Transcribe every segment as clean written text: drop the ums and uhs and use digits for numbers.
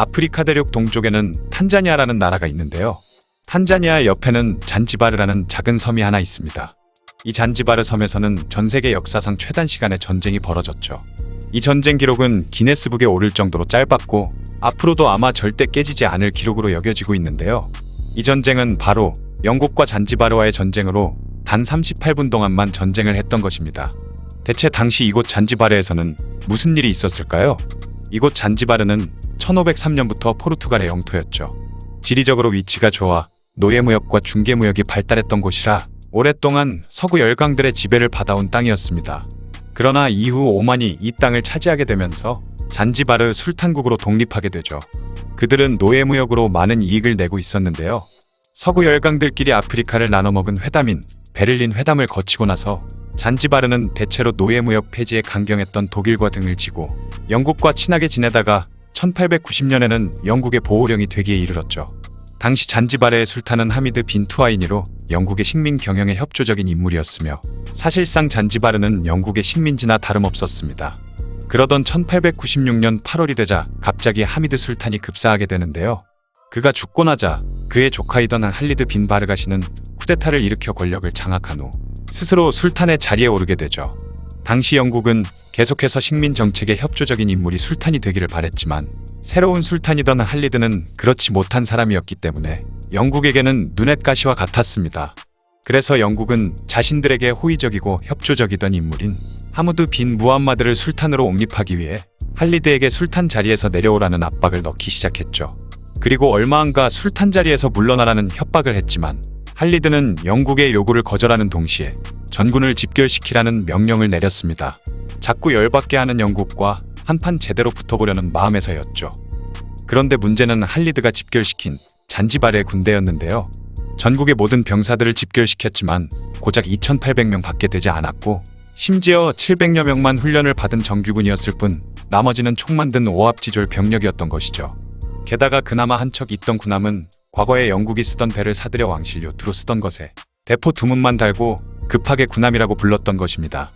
아프리카 대륙 동쪽에는 탄자니아라는 나라가 있는데요. 탄자니아 옆에는 잔지바르라는 작은 섬이 하나 있습니다. 이 잔지바르 섬에서는 전 세계 역사상 최단시간에 전쟁이 벌어졌죠. 이 전쟁 기록은 기네스북에 오를 정도로 짧았고 앞으로도 아마 절대 깨지지 않을 기록으로 여겨지고 있는데요. 이 전쟁은 바로 영국과 잔지바르와의 전쟁으로 단 38분 동안만 전쟁을 했던 것입니다. 대체 당시 이곳 잔지바르에서는 무슨 일이 있었을까요? 이곳 잔지바르는 1503년부터 포르투갈의 영토였죠. 지리적으로 위치가 좋아 노예무역과 중개무역이 발달했던 곳이라 오랫동안 서구 열강들의 지배를 받아온 땅이었습니다. 그러나 이후 오만이 이 땅을 차지하게 되면서 잔지바르 술탄국으로 독립하게 되죠. 그들은 노예무역으로 많은 이익을 내고 있었는데요. 서구 열강들끼리 아프리카를 나눠먹은 회담인 베를린 회담을 거치고 나서 잔지바르는 대체로 노예무역 폐지에 강경했던 독일과 등을 지고 영국과 친하게 지내다가 1890년에는 영국의 보호령이 되기에 이르렀죠. 당시 잔지바르의 술탄은 하미드 빈 투아이니로 영국의 식민 경영에 협조적인 인물이었으며 사실상 잔지바르는 영국의 식민지나 다름없었습니다. 그러던 1896년 8월이 되자 갑자기 하미드 술탄이 급사하게 되는데요. 그가 죽고 나자 그의 조카이던 할리드 빈 바르가시는 쿠데타를 일으켜 권력을 장악한 후 스스로 술탄의 자리에 오르게 되죠. 당시 영국은 계속해서 식민 정책에 협조적인 인물이 술탄이 되기를 바랬지만 새로운 술탄이던 할리드는 그렇지 못한 사람이었기 때문에 영국에게는 눈엣가시와 같았습니다. 그래서 영국은 자신들에게 호의적이고 협조적이던 인물인 하무드 빈 무함마드를 술탄으로 옹립하기 위해 할리드에게 술탄 자리에서 내려오라는 압박을 넣기 시작했죠. 그리고 얼마 안가 술탄 자리에서 물러나라는 협박을 했지만 할리드는 영국의 요구를 거절하는 동시에 전군을 집결시키라는 명령을 내렸습니다. 자꾸 열받게 하는 영국과 한판 제대로 붙어보려는 마음에서였죠. 그런데 문제는 할리드가 집결시킨 잔지바르의 군대였는데요. 전국의 모든 병사들을 집결시켰지만 고작 2,800명 밖에 되지 않았고 심지어 700여 명만 훈련을 받은 정규군이었을 뿐 나머지는 총 만든 오합지졸 병력이었던 것이죠. 게다가 그나마 한 척 있던 군함은 과거에 영국이 쓰던 배를 사들여 왕실 요트로 쓰던 것에 대포 2문만 달고 급하게 군함이라고 불렀던 것입니다.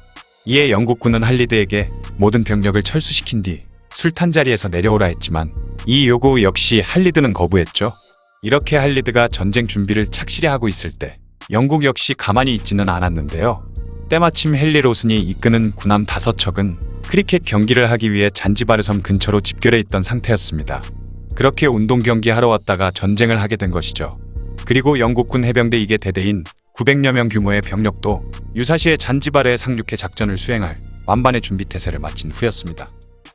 이에 영국군은 할리드에게 모든 병력을 철수시킨 뒤 술탄 자리에서 내려오라 했지만 이 요구 역시 할리드는 거부했죠. 이렇게 할리드가 전쟁 준비를 착실히 하고 있을 때 영국 역시 가만히 있지는 않았는데요. 때마침 헨리 로슨이 이끄는 군함 5척은 크리켓 경기를 하기 위해 잔지바르 섬 근처로 집결해 있던 상태였습니다. 그렇게 운동 경기하러 왔다가 전쟁을 하게 된 것이죠. 그리고 영국군 해병대 2개 대대인 900여 명 규모의 병력도 유사시에 잔지바르에 상륙해 작전을 수행할 완반의 준비 태세를 마친 후였습니다.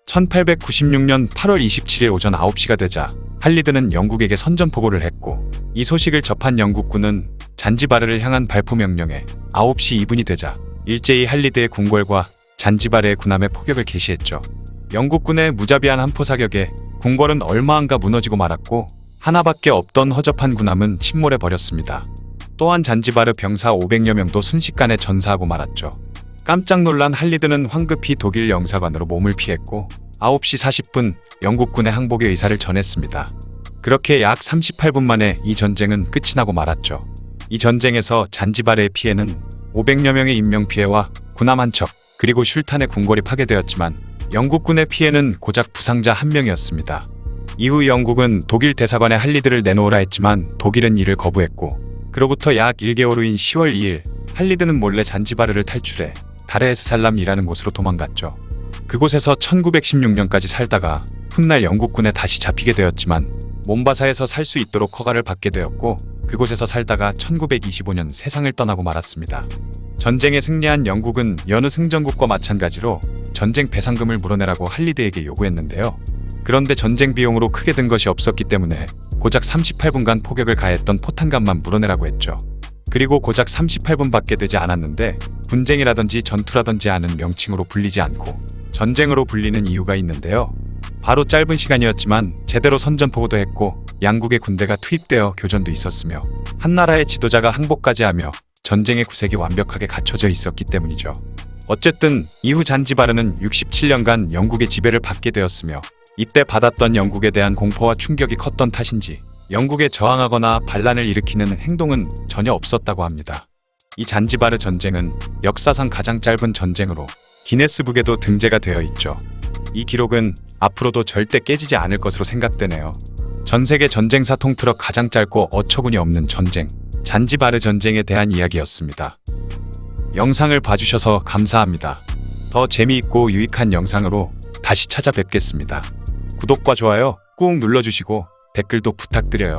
1896년 8월 27일 오전 9시가 되자 할리드는 영국에게 선전포고를 했고 이 소식을 접한 영국군은 잔지바르를 향한 발포 명령에 9시 2분이 되자 일제히 할리드의 궁궐과 잔지바르의 군함에 포격을 개시했죠. 영국군의 무자비한 한포 사격에 궁궐은 얼마 안가 무너지고 말았고 하나밖에 없던 허접한 군함은 침몰해 버렸습니다. 또한 잔지바르 병사 500여 명도 순식간에 전사하고 말았죠. 깜짝 놀란 할리드는 황급히 독일 영사관으로 몸을 피했고 9시 40분 영국군의 항복의 의사를 전했습니다. 그렇게 약 38분 만에 이 전쟁은 끝이 나고 말았죠. 이 전쟁에서 잔지바르의 피해는 500여 명의 인명피해와 군함 한 척 그리고 슐탄의 궁궐이 파괴되었지만 영국군의 피해는 고작 부상자 1명이었습니다. 이후 영국은 독일 대사관에 할리드를 내놓으라 했지만 독일은 이를 거부했고 그로부터 약 1개월 후인 10월 2일 할리드는 몰래 잔지바르를 탈출해 다르에스살람이라는 곳으로 도망갔죠. 그곳에서 1916년까지 살다가 훗날 영국군에 다시 잡히게 되었지만 몬바사에서 살 수 있도록 허가를 받게 되었고 그곳에서 살다가 1925년 세상을 떠나고 말았습니다. 전쟁에 승리한 영국은 여느 승전국과 마찬가지로 전쟁 배상금을 물어내라고 할리드에게 요구했는데요. 그런데 전쟁 비용으로 크게 든 것이 없었기 때문에 고작 38분간 포격을 가했던 포탄값만 물어내라고 했죠. 그리고 고작 38분밖에 되지 않았는데 분쟁이라든지 전투라든지 하는 명칭으로 불리지 않고 전쟁으로 불리는 이유가 있는데요. 바로 짧은 시간이었지만 제대로 선전포고도 했고 양국의 군대가 투입되어 교전도 있었으며 한 나라의 지도자가 항복까지 하며 전쟁의 구색이 완벽하게 갖춰져 있었기 때문이죠. 어쨌든 이후 잔지바르는 67년간 영국의 지배를 받게 되었으며 이때 받았던 영국에 대한 공포와 충격이 컸던 탓인지 영국에 저항하거나 반란을 일으키는 행동은 전혀 없었다고 합니다. 이 잔지바르 전쟁은 역사상 가장 짧은 전쟁으로 기네스북에도 등재가 되어 있죠. 이 기록은 앞으로도 절대 깨지지 않을 것으로 생각되네요. 전 세계 전쟁사 통틀어 가장 짧고 어처구니 없는 전쟁, 잔지바르 전쟁에 대한 이야기였습니다. 영상을 봐주셔서 감사합니다. 더 재미있고 유익한 영상으로 다시 찾아뵙겠습니다. 구독과 좋아요 꾹 눌러주시고 댓글도 부탁드려요.